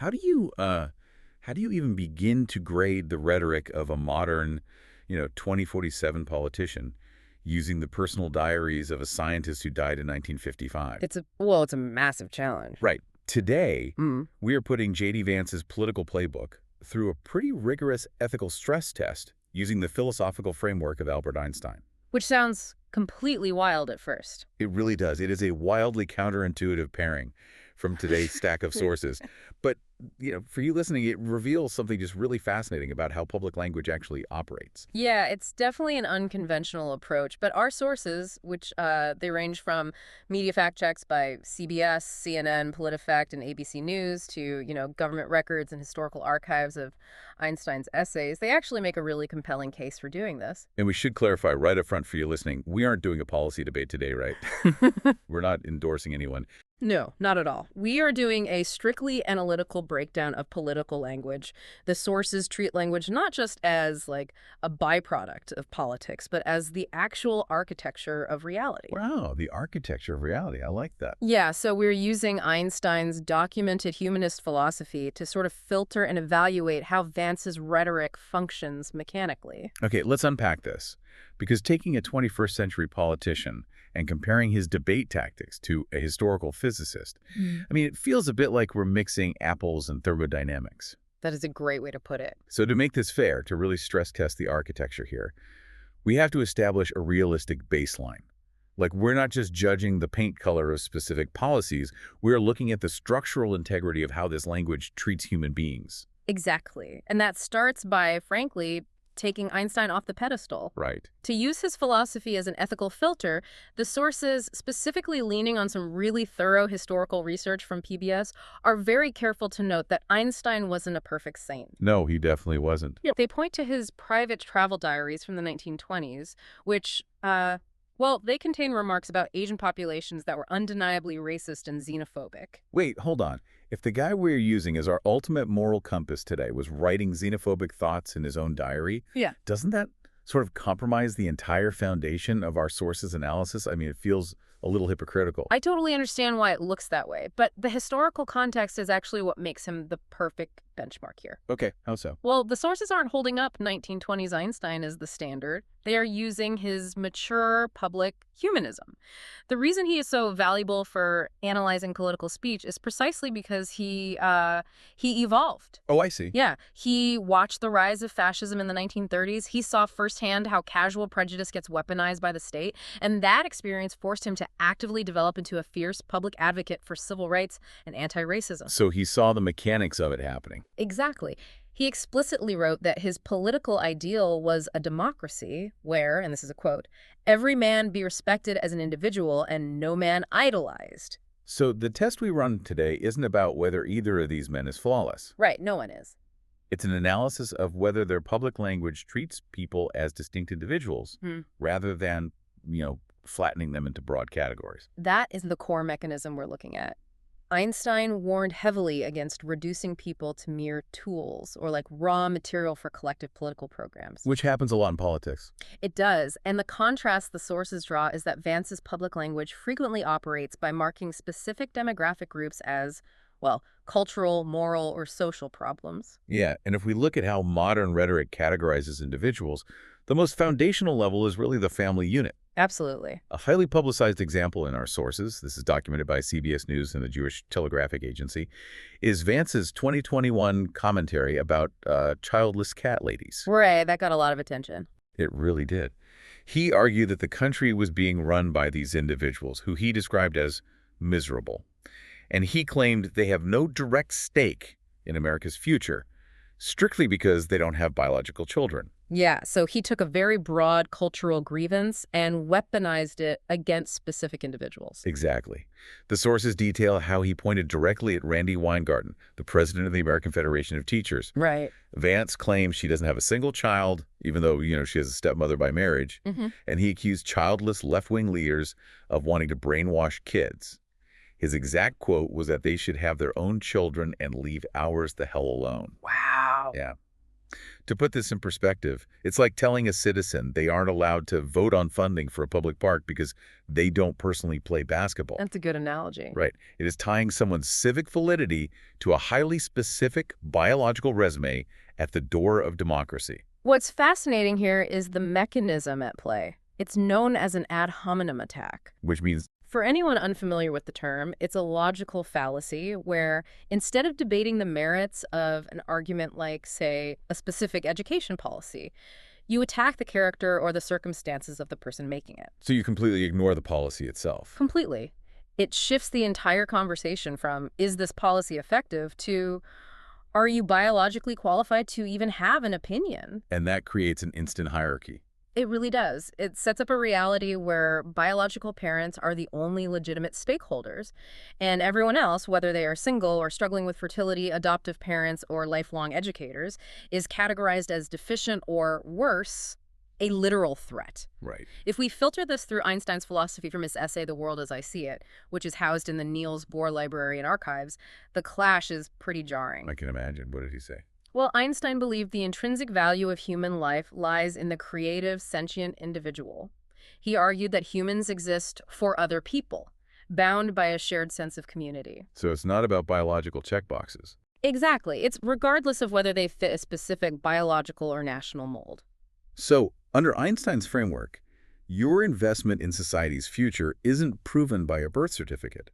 how do you even begin to grade the rhetoric of a modern, 2047 politician using the personal diaries of a scientist who died in 1955? It's a massive challenge. Right. Today, Mm. we are putting JD Vance's political playbook through a pretty rigorous ethical stress test using the philosophical framework of Albert Einstein. Which sounds completely wild at first. It really does. It is a wildly counterintuitive pairing from today's stack of sources. But, for you listening, it reveals something just really fascinating about how public language actually operates. Yeah, it's definitely an unconventional approach, but our sources, which they range from media fact checks by CBS, CNN, PolitiFact, and ABC News to, government records and historical archives of Einstein's essays, they actually make a really compelling case for doing this. And we should clarify right up front for you listening, we aren't doing a policy debate today, right? We're not endorsing anyone. No, not at all. We are doing a strictly analytical breakdown of political language. The sources treat language not just as, like, a byproduct of politics, but as the actual architecture of reality. Wow, the architecture of reality. I like that. Yeah, so we're using Einstein's documented humanist philosophy to sort of filter and evaluate how Vance's rhetoric functions mechanically. Okay, let's unpack this. Because taking a 21st century politician and comparing his debate tactics to a historical physicist, it feels a bit like we're mixing apples and thermodynamics. That is a great way to put it. So to make this fair, to really stress test the architecture here, we have to establish a realistic baseline. Like, we're not just judging the paint color of specific policies, we're looking at the structural integrity of how this language treats human beings. Exactly. And that starts by, frankly, taking Einstein off the pedestal. Right. To use his philosophy as an ethical filter, the sources, specifically leaning on some really thorough historical research from PBS, are very careful to note that Einstein wasn't a perfect saint. No, he definitely wasn't. They point to his private travel diaries from the 1920s, which, they contain remarks about Asian populations that were undeniably racist and xenophobic. Wait, hold on. If the guy we're using as our ultimate moral compass today was writing xenophobic thoughts in his own diary, doesn't that sort of compromise the entire foundation of our sources analysis? It feels a little hypocritical. I totally understand why it looks that way, but the historical context is actually what makes him the perfect benchmark here. Okay, how so? Well, the sources aren't holding up 1920s Einstein as the standard. They are using his mature public humanism. The reason he is so valuable for analyzing political speech is precisely because he evolved. Oh, I see. Yeah, he watched the rise of fascism in the 1930s. He saw firsthand how casual prejudice gets weaponized by the state, and that experience forced him to actively develop into a fierce public advocate for civil rights and anti-racism. So he saw the mechanics of it happening. Exactly. He explicitly wrote that his political ideal was a democracy where, and this is a quote, every man be respected as an individual and no man idolized. So the test we run today isn't about whether either of these men is flawless. Right, no one is. It's an analysis of whether their public language treats people as distinct individuals rather than, flattening them into broad categories. That is the core mechanism we're looking at. Einstein warned heavily against reducing people to mere tools or like raw material for collective political programs. Which happens a lot in politics. It does. And the contrast the sources draw is that Vance's public language frequently operates by marking specific demographic groups as, cultural, moral, or social problems. Yeah, and if we look at how modern rhetoric categorizes individuals, the most foundational level is really the family unit. Absolutely. A highly publicized example in our sources, this is documented by CBS News and the Jewish Telegraphic Agency, is Vance's 2021 commentary about childless cat ladies. Right, that got a lot of attention. It really did. He argued that the country was being run by these individuals, who he described as miserable. And he claimed they have no direct stake in America's future, strictly because they don't have biological children. Yeah, so he took a very broad cultural grievance and weaponized it against specific individuals. Exactly. The sources detail how he pointed directly at Randi Weingarten, the president of the American Federation of Teachers. Right. Vance claims she doesn't have a single child, even though, she has a stepmother by marriage. And he accused childless left-wing leaders of wanting to brainwash kids. His exact quote was that they should have their own children and leave ours the hell alone. Wow. Yeah. To put this in perspective, it's like telling a citizen they aren't allowed to vote on funding for a public park because they don't personally play basketball. That's a good analogy. Right. It is tying someone's civic validity to a highly specific biological resume at the door of democracy. What's fascinating here is the mechanism at play. It's known as an ad hominem attack. Which means, For anyone unfamiliar with the term, it's a logical fallacy where instead of debating the merits of an argument like, say, a specific education policy, you attack the character or the circumstances of the person making it. so you completely ignore the policy itself. Completely. It shifts the entire conversation from, is this policy effective, to, are you biologically qualified to even have an opinion? And that creates an instant hierarchy. It really does. It sets up a reality where biological parents are the only legitimate stakeholders, and everyone else, whether they are single or struggling with fertility, adoptive parents, or lifelong educators, is categorized as deficient or, worse, a literal threat. Right. If we filter this through Einstein's philosophy from his essay, The World as I See It, which is housed in the Niels Bohr Library and Archives, the clash is pretty jarring. I can imagine. What did he say? Well, Einstein believed the intrinsic value of human life lies in the creative, sentient individual. He argued that humans exist for other people, bound by a shared sense of community. So it's not about biological checkboxes. Exactly. It's regardless of whether they fit a specific biological or national mold. So, under Einstein's framework, your investment in society's future isn't proven by a birth certificate.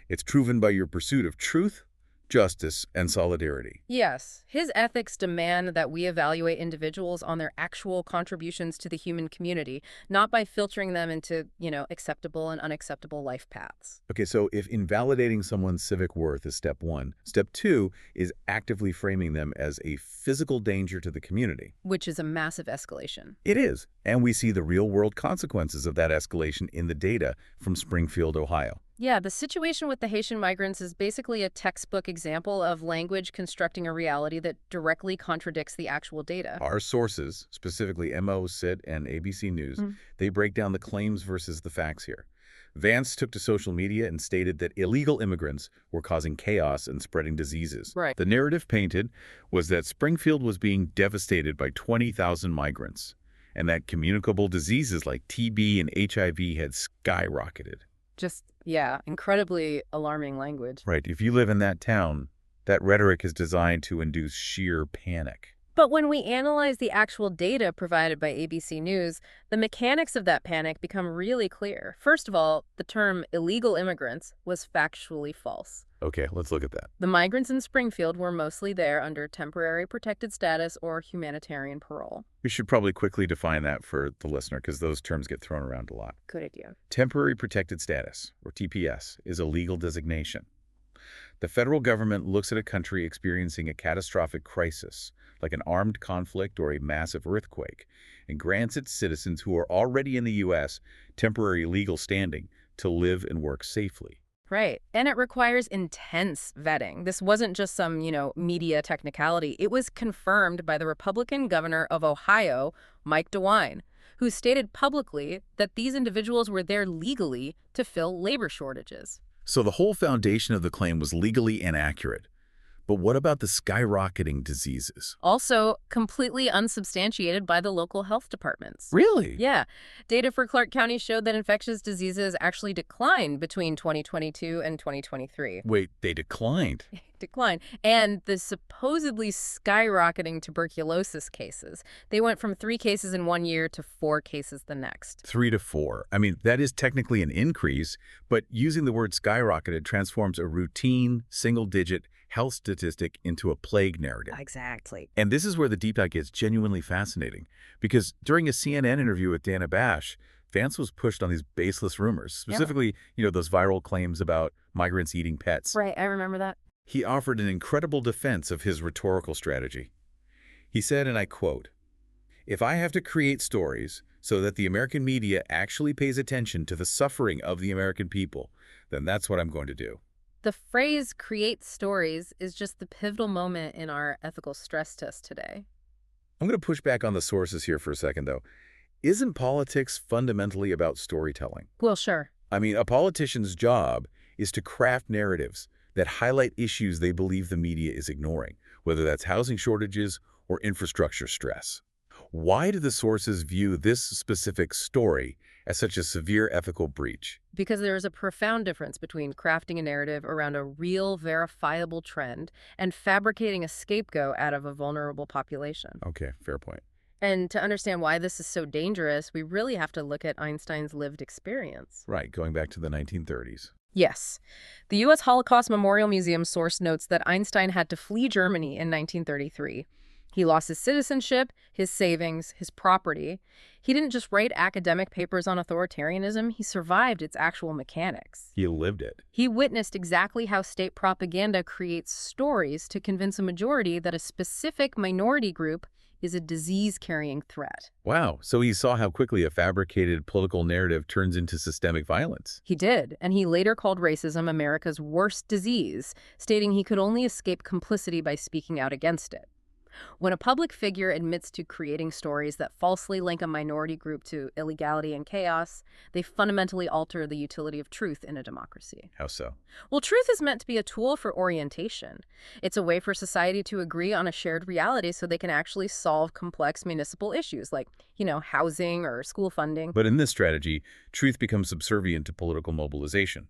It's proven by your pursuit of truth, justice, and solidarity. Yes, his ethics demand that we evaluate individuals on their actual contributions to the human community, not by filtering them into, acceptable and unacceptable life paths. Okay, so if invalidating someone's civic worth is step one, step two is actively framing them as a physical danger to the community. Which is a massive escalation. It is, and we see the real-world consequences of that escalation in the data from Springfield, Ohio. Yeah, the situation with the Haitian migrants is basically a textbook example of language constructing a reality that directly contradicts the actual data. Our sources, specifically MO, CIT, and ABC News, they break down the claims versus the facts here. Vance took to social media and stated that illegal immigrants were causing chaos and spreading diseases. Right. The narrative painted was that Springfield was being devastated by 20,000 migrants, and that communicable diseases like TB and HIV had skyrocketed. Just, incredibly alarming language. Right. If you live in that town, that rhetoric is designed to induce sheer panic. But when we analyze the actual data provided by ABC News, the mechanics of that panic become really clear. First of all, the term illegal immigrants was factually false. Okay, let's look at that. The migrants in Springfield were mostly there under temporary protected status or humanitarian parole. We should probably quickly define that for the listener because those terms get thrown around a lot. Good idea. Temporary protected status, or TPS, is a legal designation. The federal government looks at a country experiencing a catastrophic crisis, like an armed conflict or a massive earthquake, and grants its citizens who are already in the U.S. temporary legal standing to live and work safely. Right. And it requires intense vetting. This wasn't just some, media technicality. It was confirmed by the Republican governor of Ohio, Mike DeWine, who stated publicly that these individuals were there legally to fill labor shortages. So the whole foundation of the claim was legally inaccurate. But what about the skyrocketing diseases? Also, completely unsubstantiated by the local health departments. Really? Yeah. Data for Clark County showed that infectious diseases actually declined between 2022 and 2023. Wait, they declined? Decline. And the supposedly skyrocketing tuberculosis cases. They went from 3 cases in 1 year to 4 cases the next. 3 to 4. I mean, that is technically an increase, but using the word skyrocketed transforms a routine, single-digit health statistic into a plague narrative. Exactly. And this is where the deep dive gets genuinely fascinating, because during a CNN interview with Dana Bash, Vance was pushed on these baseless rumors, specifically, those viral claims about migrants eating pets. Right, I remember that. He offered an incredible defense of his rhetorical strategy. He said, and I quote, "If I have to create stories so that the American media actually pays attention to the suffering of the American people, then that's what I'm going to do." The phrase "create stories" is just the pivotal moment in our ethical stress test today. I'm going to push back on the sources here for a second, though. Isn't politics fundamentally about storytelling? Well, sure. I mean, a politician's job is to craft narratives that highlight issues they believe the media is ignoring, whether that's housing shortages or infrastructure stress. Why do the sources view this specific story as such a severe ethical breach? Because there is a profound difference between crafting a narrative around a real, verifiable trend and fabricating a scapegoat out of a vulnerable population. Okay, fair point. And to understand why this is so dangerous, we really have to look at Einstein's lived experience. Right, going back to the 1930s. Yes. The U.S. Holocaust Memorial Museum source notes that Einstein had to flee Germany in 1933. He lost his citizenship, his savings, his property. He didn't just write academic papers on authoritarianism, he survived its actual mechanics. He lived it. He witnessed exactly how state propaganda creates stories to convince a majority that a specific minority group is a disease-carrying threat. Wow, so he saw how quickly a fabricated political narrative turns into systemic violence. He did, and he later called racism America's worst disease, stating he could only escape complicity by speaking out against it. When a public figure admits to creating stories that falsely link a minority group to illegality and chaos, they fundamentally alter the utility of truth in a democracy. How so? Well, truth is meant to be a tool for orientation. It's a way for society to agree on a shared reality so they can actually solve complex municipal issues like, housing or school funding. But in this strategy, truth becomes subservient to political mobilization.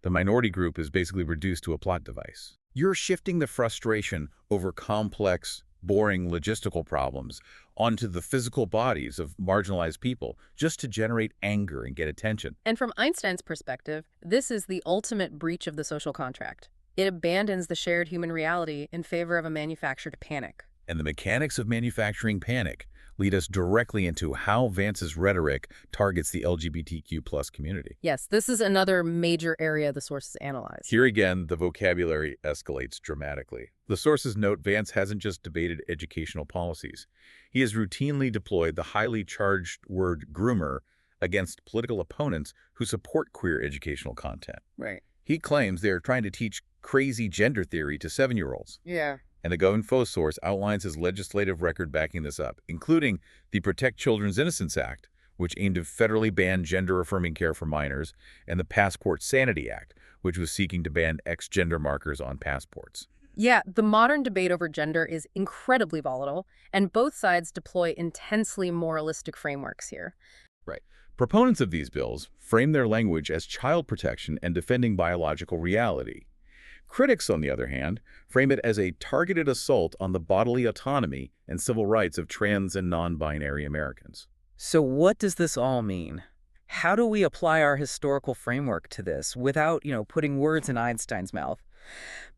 The minority group is basically reduced to a plot device. You're shifting the frustration over complex, boring logistical problems onto the physical bodies of marginalized people just to generate anger and get attention. And from Einstein's perspective, this is the ultimate breach of the social contract. It abandons the shared human reality in favor of a manufactured panic. And the mechanics of manufacturing panic lead us directly into how Vance's rhetoric targets the LGBTQ+ community. Yes, this is another major area the sources analyze. Here again, the vocabulary escalates dramatically. The sources note Vance hasn't just debated educational policies. He has routinely deployed the highly charged word groomer against political opponents who support queer educational content. Right. He claims they are trying to teach crazy gender theory to 7-year-olds. Yeah. And the GoInfo source outlines his legislative record backing this up, including the Protect Children's Innocence Act, which aimed to federally ban gender-affirming care for minors, and the Passport Sanity Act, which was seeking to ban X-gender markers on passports. Yeah, the modern debate over gender is incredibly volatile, and both sides deploy intensely moralistic frameworks here. Right. Proponents of these bills frame their language as child protection and defending biological reality. Critics, on the other hand, frame it as a targeted assault on the bodily autonomy and civil rights of trans and non-binary Americans. So what does this all mean? How do we apply our historical framework to this without, putting words in Einstein's mouth?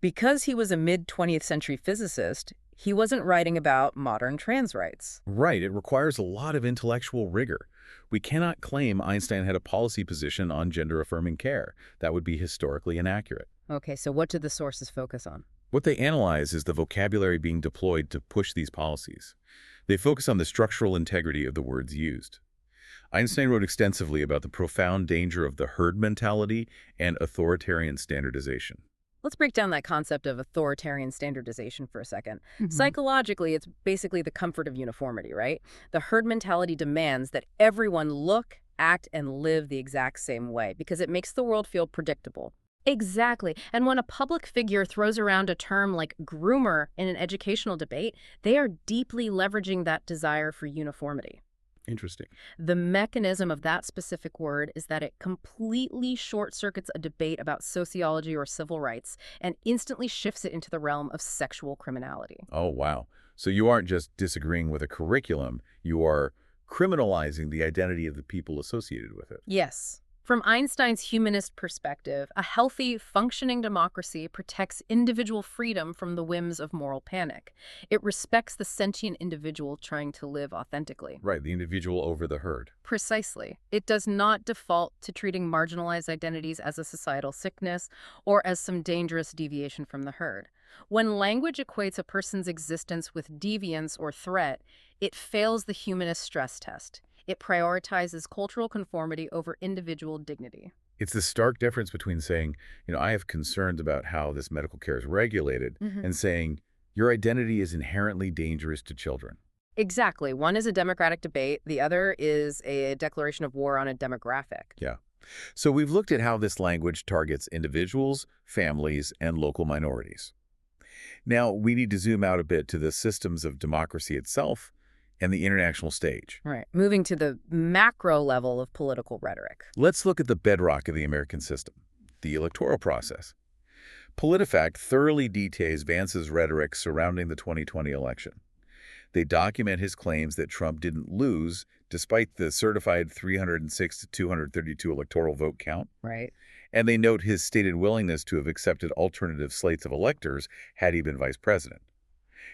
Because he was a mid-20th century physicist, he wasn't writing about modern trans rights. Right, it requires a lot of intellectual rigor. We cannot claim Einstein had a policy position on gender-affirming care. That would be historically inaccurate. Okay, so what do the sources focus on? What they analyze is the vocabulary being deployed to push these policies. They focus on the structural integrity of the words used. Einstein wrote extensively about the profound danger of the herd mentality and authoritarian standardization. Let's break down that concept of authoritarian standardization for a second. Psychologically, it's basically the comfort of uniformity, right? The herd mentality demands that everyone look, act, and live the exact same way because it makes the world feel predictable. Exactly. And when a public figure throws around a term like groomer in an educational debate, they are deeply leveraging that desire for uniformity. Interesting. The mechanism of that specific word is that it completely short-circuits a debate about sociology or civil rights and instantly shifts it into the realm of sexual criminality. Oh, wow. So you aren't just disagreeing with a curriculum, you are criminalizing the identity of the people associated with it. Yes. From Einstein's humanist perspective, a healthy, functioning democracy protects individual freedom from the whims of moral panic. It respects the sentient individual trying to live authentically. Right, the individual over the herd. Precisely. It does not default to treating marginalized identities as a societal sickness or as some dangerous deviation from the herd. When language equates a person's existence with deviance or threat, it fails the humanist stress test. It prioritizes cultural conformity over individual dignity. It's the stark difference between saying, I have concerns about how this medical care is regulated, and saying, your identity is inherently dangerous to children. Exactly. One is a democratic debate. The other is a declaration of war on a demographic. Yeah. So we've looked at how this language targets individuals, families, and local minorities. Now, we need to zoom out a bit to the systems of democracy itself and the international stage. Right. Moving to the macro level of political rhetoric. Let's look at the bedrock of the American system, the electoral process. PolitiFact thoroughly details Vance's rhetoric surrounding the 2020 election. They document his claims that Trump didn't lose despite the certified 306 to 232 electoral vote count. Right. And they note his stated willingness to have accepted alternative slates of electors had he been vice president.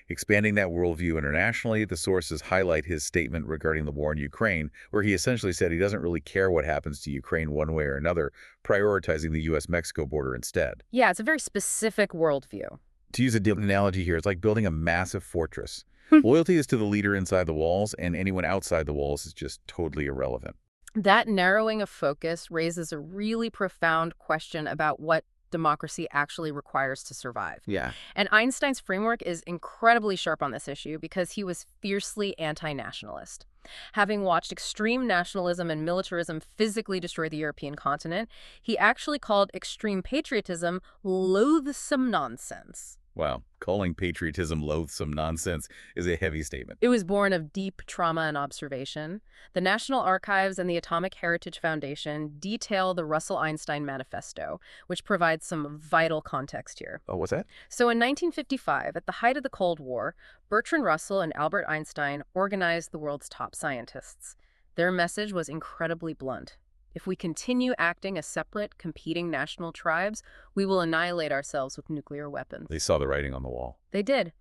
Expanding that worldview internationally, the sources highlight his statement regarding the war in Ukraine, where he essentially said he doesn't really care what happens to Ukraine one way or another, prioritizing the U.S.-Mexico border instead. Yeah, it's a very specific worldview. To use a different analogy here, it's like building a massive fortress. Loyalty is to the leader inside the walls, and anyone outside the walls is just totally irrelevant. That narrowing of focus raises a really profound question about what democracy actually requires to survive. Yeah. And Einstein's framework is incredibly sharp on this issue because he was fiercely anti-nationalist. Having watched extreme nationalism and militarism physically destroy the European continent, he actually called extreme patriotism loathsome nonsense. Wow. Calling patriotism loathsome nonsense is a heavy statement. It was born of deep trauma and observation. The National Archives and the Atomic Heritage Foundation detail the Russell-Einstein Manifesto, which provides some vital context here. Oh, what's that? So in 1955, at the height of the Cold War, Bertrand Russell and Albert Einstein organized the world's top scientists. Their message was incredibly blunt. If we continue acting as separate, competing national tribes, we will annihilate ourselves with nuclear weapons. They saw the writing on the wall. They did.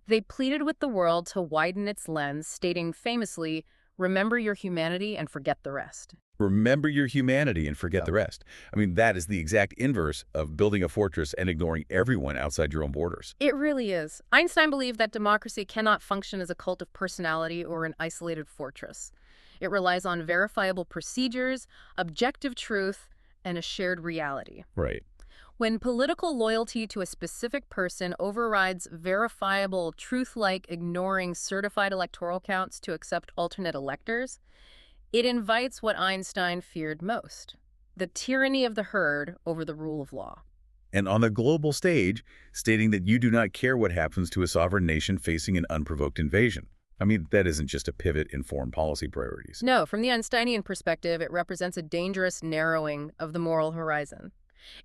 They pleaded with the world to widen its lens, stating famously, "Remember your humanity and forget the rest." Remember your humanity and forget the rest. I mean, that is the exact inverse of building a fortress and ignoring everyone outside your own borders. It really is. Einstein believed that democracy cannot function as a cult of personality or an isolated fortress. It relies on verifiable procedures, objective truth, and a shared reality. Right. When political loyalty to a specific person overrides verifiable truth like ignoring certified electoral counts to accept alternate electors, it invites what Einstein feared most, the tyranny of the herd over the rule of law. And on the global stage, stating that you do not care what happens to a sovereign nation facing an unprovoked invasion. I mean, that isn't just a pivot in foreign policy priorities. No, from the Einsteinian perspective, it represents a dangerous narrowing of the moral horizon.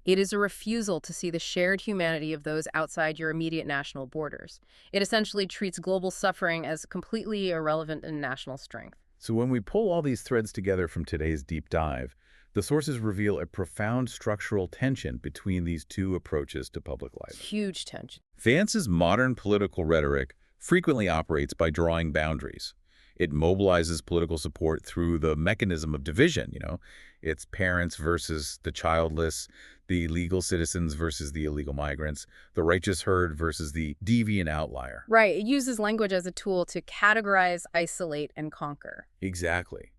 It is a refusal to see the shared humanity of those outside your immediate national borders. It essentially treats global suffering as completely irrelevant in national strength. So when we pull all these threads together from today's deep dive, the sources reveal a profound structural tension between these two approaches to public life. Huge tension. Vance's modern political rhetoric frequently operates by drawing boundaries. It mobilizes political support through the mechanism of division, It's parents versus the childless, the legal citizens versus the illegal migrants, the righteous herd versus the deviant outlier. Right. It uses language as a tool to categorize, isolate, and conquer. Exactly.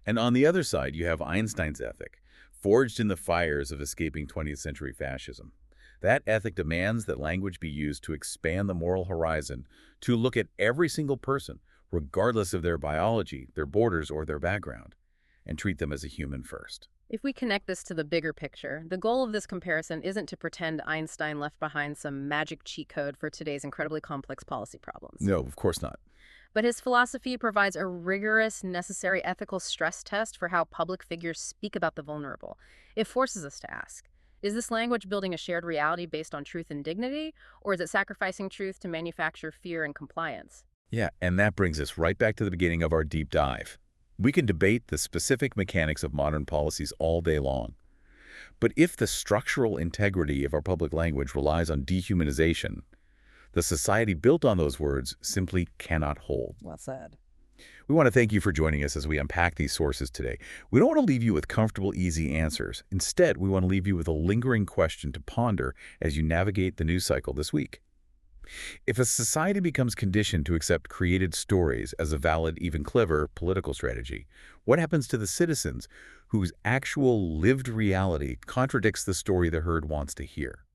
And on the other side, you have Einstein's ethic, forged in the fires of escaping 20th century fascism. That ethic demands that language be used to expand the moral horizon, to look at every single person, regardless of their biology, their borders, or their background, and treat them as a human first. If we connect this to the bigger picture, the goal of this comparison isn't to pretend Einstein left behind some magic cheat code for today's incredibly complex policy problems. No, of course not. But his philosophy provides a rigorous, necessary ethical stress test for how public figures speak about the vulnerable. It forces us to ask, is this language building a shared reality based on truth and dignity, or is it sacrificing truth to manufacture fear and compliance? Yeah, and that brings us right back to the beginning of our deep dive. We can debate the specific mechanics of modern policies all day long. But if the structural integrity of our public language relies on dehumanization, the society built on those words simply cannot hold. Well said. We want to thank you for joining us as we unpack these sources today. We don't want to leave you with comfortable, easy answers. Instead, we want to leave you with a lingering question to ponder as you navigate the news cycle this week. If a society becomes conditioned to accept created stories as a valid, even clever, political strategy, what happens to the citizens whose actual lived reality contradicts the story the herd wants to hear?